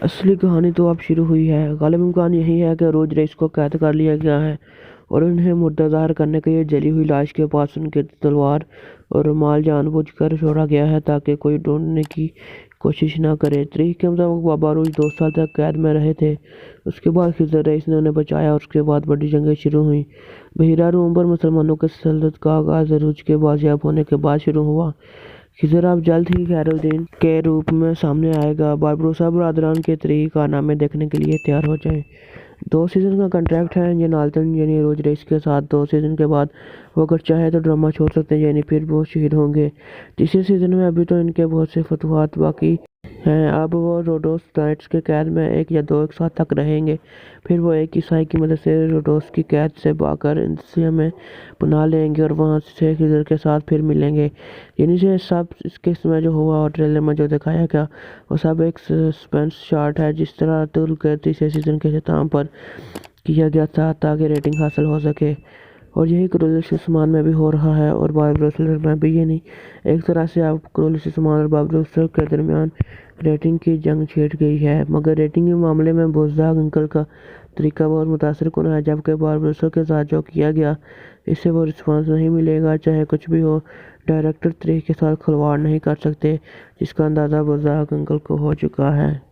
اصلی کہانی تو اب شروع ہوئی ہے۔ غالب امکان یہی ہے کہ روز رئیس کو قید کر لیا گیا ہے اور انہیں مردہ ظاہر کرنے کے لیے جلی ہوئی لاش کے پاس ان کی تلوار اور رومال جان بوجھ کر چھوڑا گیا ہے تاکہ کوئی ڈھونڈنے کی کوشش نہ کرے۔ تاریخ کے مطابق بابا روج 2 سال تک قید میں رہے تھے۔ اس کے بعد خضر رئیس نے انہیں بچایا اور اس کے بعد بڑی جنگیں شروع ہوئیں۔ بحیرہ روم پر مسلمانوں کی تسلط کا آغاز عروج کے بازیاب ہونے کے بعد شروع ہوا۔ خضر اب جلد ہی خیر الدین کے روپ میں سامنے آئے گا۔ باربروسا برادران کے تاریخی کارنامے دیکھنے کے لیے تیار ہو جائیں۔ 2 سیزن کا کنٹریکٹ ہے۔ انجن آلتن یعنی روز رئیس کے ساتھ 2 سیزن کے بعد وہ اگر چاہے تو ڈرامہ چھوڑ سکتے ہیں، یعنی پھر وہ شہید ہوں گے۔ تیسرے سیزن میں ابھی تو ان کے بہت سے فتوحات باقی ہیں۔ اب وہ روڈوس نائٹس کے قید میں 1 یا 2 سال تک رہیں گے، پھر وہ ایک عیسائی کی مدد سے روڈوس کی قید سے بھاگ کر اندلسیہ میں پناہ لیں گے اور وہاں سے خضر کے ساتھ پھر ملیں گے۔ یعنی یہ سب اس قسط میں جو ہوا اور ٹریلر میں جو دکھایا گیا وہ سب ایک سسپینس شاٹ ہے، جس طرح طول کے تیسرے سیزن کے اختتام پر کیا گیا تھا تاکہ ریٹنگ حاصل ہو سکے، اور یہی کرولس عثمان میں بھی ہو رہا ہے اور باربروسا میں بھی۔ یعنی ایک طرح سے اب کرولس عثمان اور باربروسا کے درمیان ریٹنگ کی جنگ چھڑ گئی ہے، مگر ریٹنگ کے معاملے میں بزدل انکل کا طریقہ بہت متاثر کن ہے، جبکہ باربروسا کے ساتھ جو کیا گیا اس سے وہ رسپانس نہیں ملے گا۔ چاہے کچھ بھی ہو، ڈائریکٹر تاریخ کے ساتھ کھلواڑ نہیں کر سکتے، جس کا اندازہ بزدل انکل کو ہو چکا ہے۔